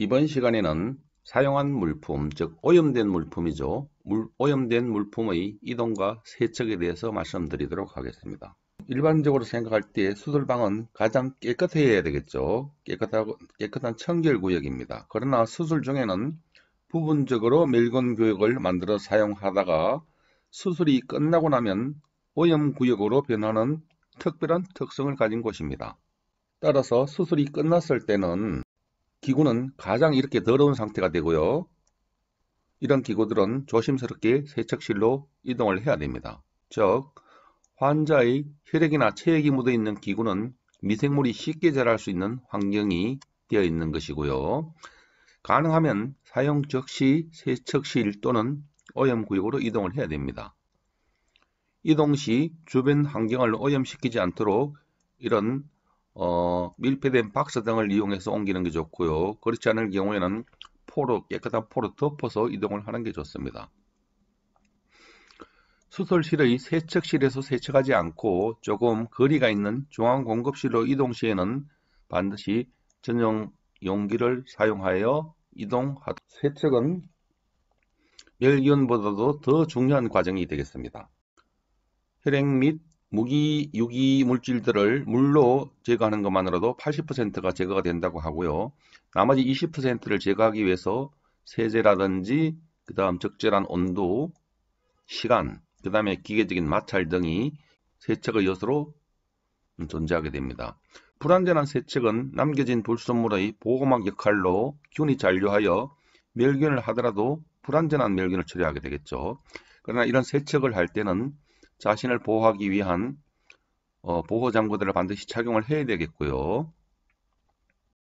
이번 시간에는 사용한 물품, 즉 오염된 물품이죠. 오염된 물품의 이동과 세척에 대해서 말씀드리도록 하겠습니다. 일반적으로 생각할 때 수술방은 가장 깨끗해야 되겠죠. 깨끗한 청결구역입니다. 그러나 수술 중에는 부분적으로 멸균 구역을 만들어 사용하다가 수술이 끝나고 나면 오염구역으로 변하는 특별한 특성을 가진 곳입니다. 따라서 수술이 끝났을 때는 기구는 가장 이렇게 더러운 상태가 되고요. 이런 기구들은 조심스럽게 세척실로 이동을 해야 됩니다. 즉, 환자의 혈액이나 체액이 묻어 있는 기구는 미생물이 쉽게 자랄 수 있는 환경이 되어 있는 것이고요. 가능하면 사용 즉시 세척실 또는 오염구역으로 이동을 해야 됩니다. 이동 시 주변 환경을 오염시키지 않도록 이런 밀폐된 박스 등을 이용해서 옮기는 게 좋고요. 그렇지 않을 경우에는 깨끗한 포로 덮어서 이동을 하는 게 좋습니다. 수술실의 세척실에서 세척하지 않고 조금 거리가 있는 중앙공급실로 이동 시에는 반드시 전용 용기를 사용하여 이동하도록. 세척은 멸균보다도 더 중요한 과정이 되겠습니다. 혈액 및 유기 물질들을 물로 제거하는 것만으로도 80%가 제거가 된다고 하고요. 나머지 20%를 제거하기 위해서 세제라든지 그 다음 적절한 온도, 시간, 그 다음에 기계적인 마찰 등이 세척의 요소로 존재하게 됩니다. 불완전한 세척은 남겨진 불순물의 보호막 역할로 균이 잔류하여 멸균을 하더라도 불완전한 멸균을 처리하게 되겠죠. 그러나 이런 세척을 할 때는 자신을 보호하기 위한 보호장구들을 반드시 착용을 해야 되겠고요.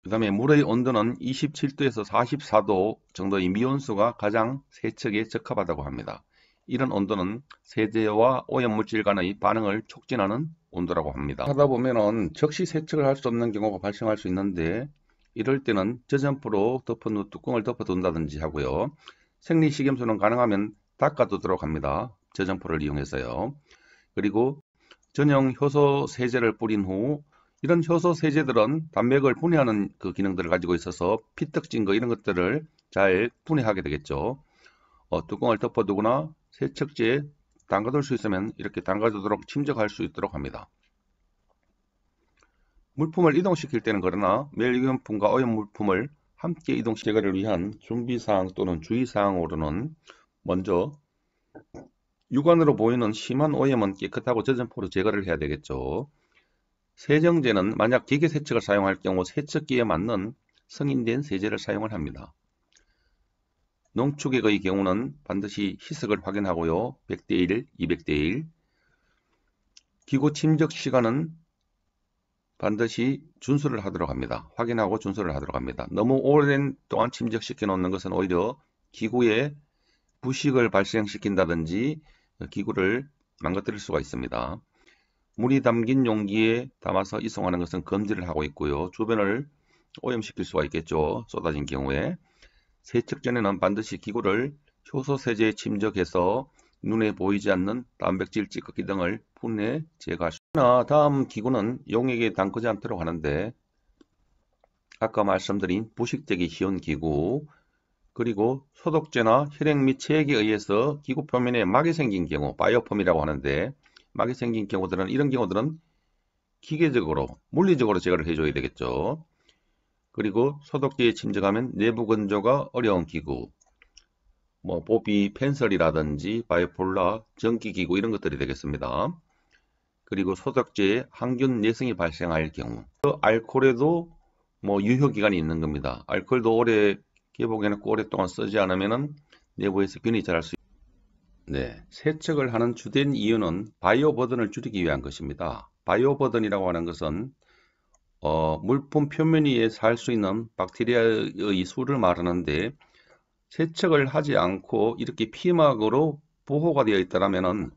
그 다음에 물의 온도는 27도에서 44도 정도의 미온수가 가장 세척에 적합하다고 합니다. 이런 온도는 세제와 오염물질 간의 반응을 촉진하는 온도라고 합니다. 하다 보면은 즉시 세척을 할 수 없는 경우가 발생할 수 있는데 이럴 때는 저점포로 뚜껑을 덮어둔다든지 하고요. 생리식염수는 가능하면 닦아두도록 합니다. 저점포를 이용해서요. 그리고 전용 효소 세제를 뿌린 후 이런 효소 세제들은 단백을 분해하는 그 기능들을 가지고 있어서 피떡진 거 이런 것들을 잘 분해하게 되겠죠. 뚜껑을 덮어두거나 세척제에 담가둘 수 있으면 이렇게 담가두도록 침적할 수 있도록 합니다. 물품을 이동시킬 때는 그러나 멸균품과 오염물품을 함께 제거를 위한 준비사항 또는 주의사항으로는 먼저 육안으로 보이는 심한 오염은 깨끗하고 젖은 포로 제거를 해야 되겠죠. 세정제는 만약 기계 세척을 사용할 경우 세척기에 맞는 승인된 세제를 사용을 합니다. 농축액의 경우는 반드시 희석을 확인하고요. 100대1, 200대1. 기구 침적 시간은 반드시 준수를 하도록 합니다. 확인하고 준수를 하도록 합니다. 너무 오랜 동안 침적시켜 놓는 것은 오히려 기구에 부식을 발생시킨다든지 기구를 망가뜨릴 수가 있습니다. 물이 담긴 용기에 담아서 이송하는 것은 금지를 하고 있고요. 주변을 오염시킬 수가 있겠죠. 쏟아진 경우에. 세척 전에는 반드시 기구를 효소 세제에 침적해서 눈에 보이지 않는 단백질 찌꺼기 등을 분해 제거하십니다. 다음 기구는 용액에 담그지 않도록 하는데 아까 말씀드린 부식되기 쉬운 기구, 그리고 소독제나 혈액 및 체액에 의해서 기구 표면에 막이 생긴 경우, 바이오폼이라고 하는데 막이 생긴 경우들은 이런 경우들은 기계적으로, 물리적으로 제거를 해줘야 되겠죠. 그리고 소독제에 침적하면 내부 건조가 어려운 기구, 보비 펜슬이라든지 바이폴라, 전기기구 이런 것들이 되겠습니다. 그리고 소독제에 항균 내성이 발생할 경우, 알코올에도 유효기간이 있는 겁니다. 알코올도 개복해놓고 오랫동안 쓰지 않으면 내부에서 균이 자랄 수 있습니다. 네, 세척을 하는 주된 이유는 바이오 버든을 줄이기 위한 것입니다. 바이오 버든이라고 하는 것은 물품 표면 위에 살 수 있는 박테리아의 수를 말하는데 세척을 하지 않고 이렇게 피막으로 보호가 되어 있다면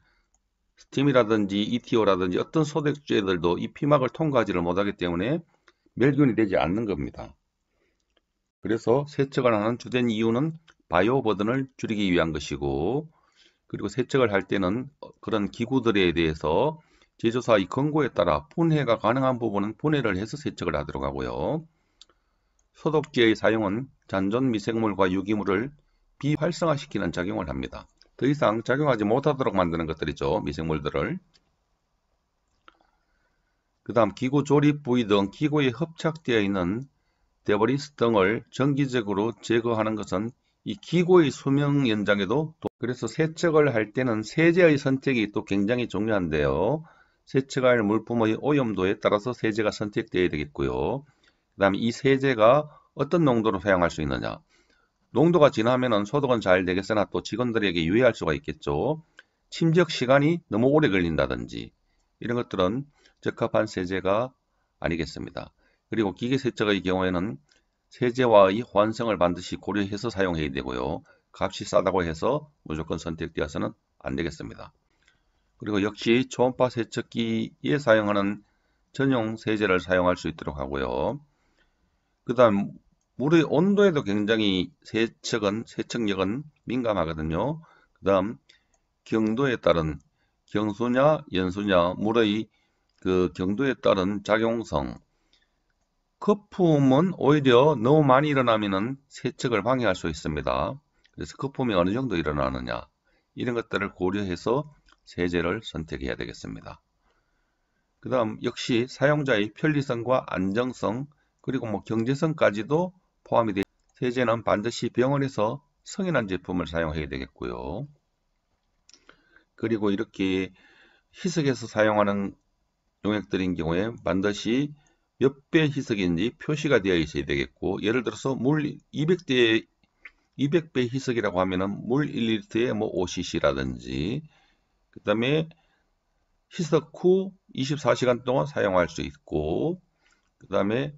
스팀이라든지 ETO라든지 어떤 소독제들도 이 피막을 통과하지를 못하기 때문에 멸균이 되지 않는 겁니다. 그래서 세척을 하는 주된 이유는 바이오 버든을 줄이기 위한 것이고, 그리고 세척을 할 때는 그런 기구들에 대해서 제조사의 권고에 따라 분해가 가능한 부분은 분해를 해서 세척을 하도록 하고요. 소독제의 사용은 잔존 미생물과 유기물을 비활성화시키는 작용을 합니다. 더 이상 작용하지 못하도록 만드는 것들이죠. 미생물들을. 그 다음 기구 조립 부위 등 기구에 협착되어 있는 데브리스 등을 정기적으로 제거하는 것은 이 기구의 수명 연장에도 그래서 세척을 할 때는 세제의 선택이 또 굉장히 중요한데요. 세척할 물품의 오염도에 따라서 세제가 선택되어야 되겠고요. 그 다음에 이 세제가 어떤 농도로 사용할 수 있느냐. 농도가 진하면 소독은 잘 되겠으나 또 직원들에게 유의할 수가 있겠죠. 침적 시간이 너무 오래 걸린다든지 이런 것들은 적합한 세제가 아니겠습니다. 그리고 기계 세척의 경우에는 세제와의 호환성을 반드시 고려해서 사용해야 되고요. 값이 싸다고 해서 무조건 선택되어서는 안 되겠습니다. 그리고 역시 초음파 세척기에 사용하는 전용 세제를 사용할 수 있도록 하고요. 그 다음 물의 온도에도 굉장히 세척력은 민감하거든요. 그 다음 경도에 따른 경수냐 연수냐 물의 그 경도에 따른 작용성. 거품은 오히려 너무 많이 일어나면 세척을 방해할 수 있습니다. 그래서 거품이 어느 정도 일어나느냐 이런 것들을 고려해서 세제를 선택해야 되겠습니다. 그 다음 역시 사용자의 편리성과 안정성 그리고 경제성까지도 포함이 되어 세제는 반드시 병원에서 승인한 제품을 사용해야 되겠고요. 그리고 이렇게 희석해서 사용하는 용액들인 경우에 반드시 몇 배 희석인지 표시가 되어 있어야 되겠고, 예를 들어서 물 200배 희석이라고 하면은 물 1리터에 5cc라든지, 그 다음에 희석 후 24시간 동안 사용할 수 있고, 그 다음에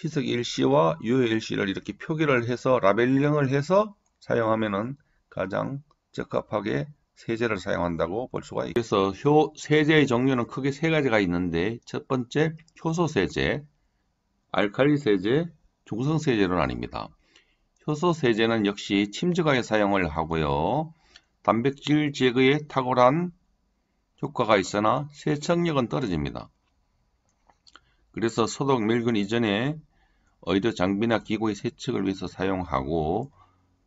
희석 일시와 유효 일시를 이렇게 표기를 해서 라벨링을 해서 사용하면은 가장 적합하게 세제를 사용한다고 볼 수가 있습니다. 그래서 세제의 종류는 크게 세 가지가 있는데 첫 번째 효소세제, 알칼리세제, 중성세제로 나뉩니다. 효소세제는 역시 침적하게 사용을 하고요. 단백질 제거에 탁월한 효과가 있으나 세척력은 떨어집니다. 그래서 소독 멸균 이전에 의료 장비나 기구의 세척을 위해서 사용하고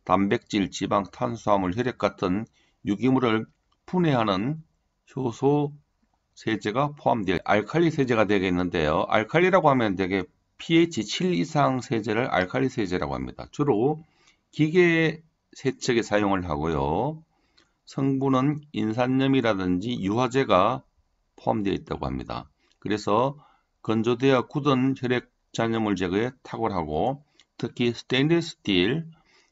단백질, 지방, 탄수화물, 혈액 같은 유기물을 분해하는 효소 세제가 포함되어 알칼리 세제가 되겠는데요. 알칼리라고 하면 되게 pH 7 이상 세제를 알칼리 세제라고 합니다. 주로 기계 세척에 사용을 하고요. 성분은 인산염이라든지 유화제가 포함되어 있다고 합니다. 그래서 건조되어 굳은 혈액 잔여물 제거에 탁월하고 특히 스테인리스 스틸,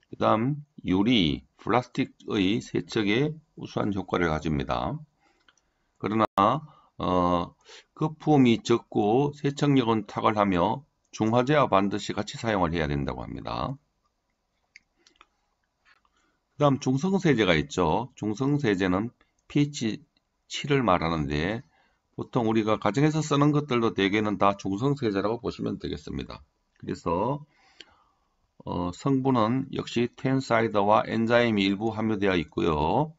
그 다음 유리, 플라스틱의 세척에 우수한 효과를 가집니다. 그러나 거품이 적고 세척력은 탁월하며 중화제와 반드시 같이 사용을 해야 된다고 합니다. 그 다음 중성세제가 있죠. 중성세제는 pH 7을 말하는데 보통 우리가 가정에서 쓰는 것들도 대개는 다 중성세제라고 보시면 되겠습니다. 그래서 성분은 역시 텐사이더와 엔자임이 일부 함유되어 있고요.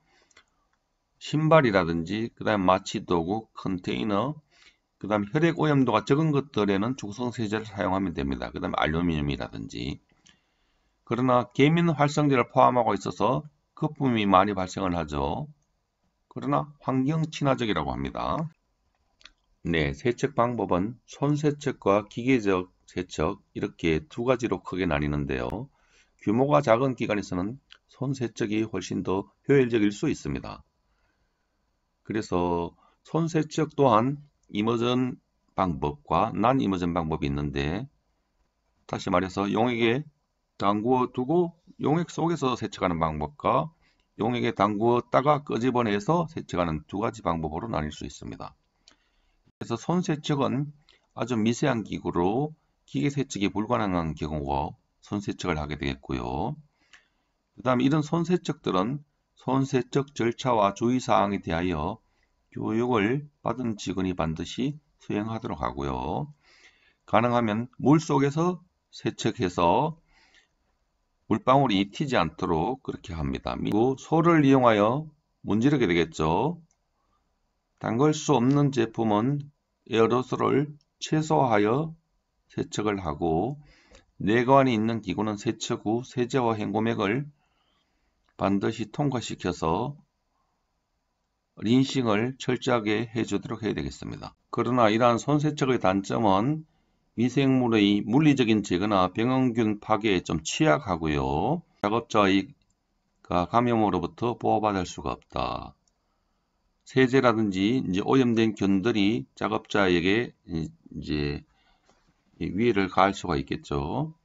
신발이라든지 그 다음 마취도구, 컨테이너, 그 다음 혈액 오염도가 적은 것들에는 중성세제를 사용하면 됩니다. 그 다음 알루미늄이라든지. 그러나 계민 활성제를 포함하고 있어서 거품이 많이 발생을 하죠. 그러나 환경 친화적이라고 합니다. 네, 세척 방법은 손세척과 기계적 세척 이렇게 두 가지로 크게 나뉘는데요. 규모가 작은 기관에서는 손세척이 훨씬 더 효율적일 수 있습니다. 그래서 손세척 또한 이머전 방법과 난 이머전 방법이 있는데 다시 말해서 용액에 담구어 두고 용액 속에서 세척하는 방법과 용액에 담구었다가 끄집어내서 세척하는 두 가지 방법으로 나뉠 수 있습니다. 그래서 손세척은 아주 미세한 기구로 기계 세척이 불가능한 경우가 손세척을 하게 되겠고요. 그 다음 이런 손세척들은 손세척 절차와 주의사항에 대하여 교육을 받은 직원이 반드시 수행하도록 하고요. 가능하면 물속에서 세척해서 물방울이 튀지 않도록 그렇게 합니다. 그리고 소를 이용하여 문지르게 되겠죠. 담글 수 없는 제품은 에어로솔을 최소화하여 세척을 하고 내관이 있는 기구는 세척 후 세제와 헹굼액을 반드시 통과시켜서 린싱을 철저하게 해주도록 해야 되겠습니다. 그러나 이러한 손세척의 단점은 미생물의 물리적인 제거나 병원균 파괴에 좀 취약하고요. 작업자가 감염으로부터 보호받을 수가 없다. 세제라든지 이제 오염된 균들이 작업자에게 이제 위해를 가할 수가 있겠죠.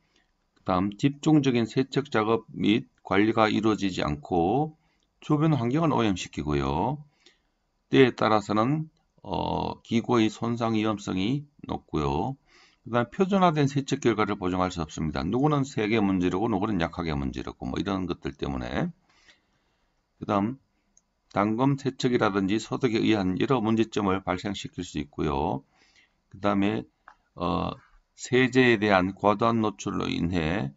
다음 집중적인 세척 작업 및 관리가 이루어지지 않고 주변 환경을 오염시키고요. 때에 따라서는 기구의 손상 위험성이 높고요. 그 다음 표준화된 세척 결과를 보정할 수 없습니다. 누구는 세게 문지르고 누구는 약하게 문지르고 뭐 이런 것들 때문에. 그 다음 단검 세척이라든지 소독에 의한 여러 문제점을 발생시킬 수 있고요. 그 다음에 세제에 대한 과도한 노출로 인해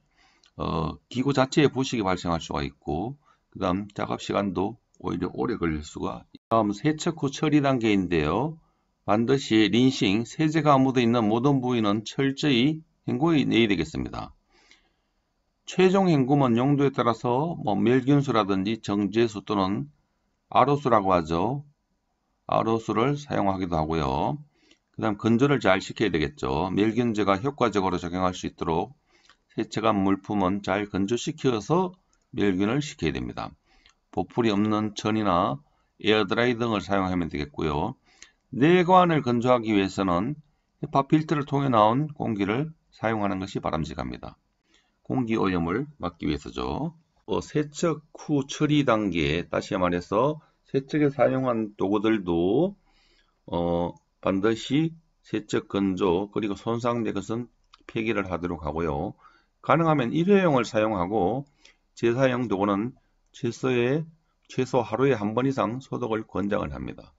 기구 자체에 부식이 발생할 수가 있고, 그 다음 작업 시간도 오히려 오래 걸릴 수가. 다음 세척 후 처리 단계인데요. 반드시 린싱, 세제가 묻어있는 모든 부위는 철저히 헹궈 내야 되겠습니다. 최종 헹굼은 용도에 따라서 멸균수라든지 정제수 또는 RO수라고 하죠. RO수를 사용하기도 하고요. 그 다음 건조를 잘 시켜야 되겠죠. 멸균제가 효과적으로 적용할 수 있도록 세척한 물품은 잘 건조시켜서 멸균을 시켜야 됩니다. 보풀이 없는 천이나 에어드라이 등을 사용하면 되겠고요. 내관을 건조하기 위해서는 헤파 필터를 통해 나온 공기를 사용하는 것이 바람직합니다. 공기 오염을 막기 위해서죠. 세척 후 처리 단계, 다시 말해서 세척에 사용한 도구들도 반드시 세척 건조 그리고 손상된 것은 폐기를 하도록 하고요. 가능하면 일회용을 사용하고 재사용 도구는 최소 하루에 한 번 이상 소독을 권장을 합니다.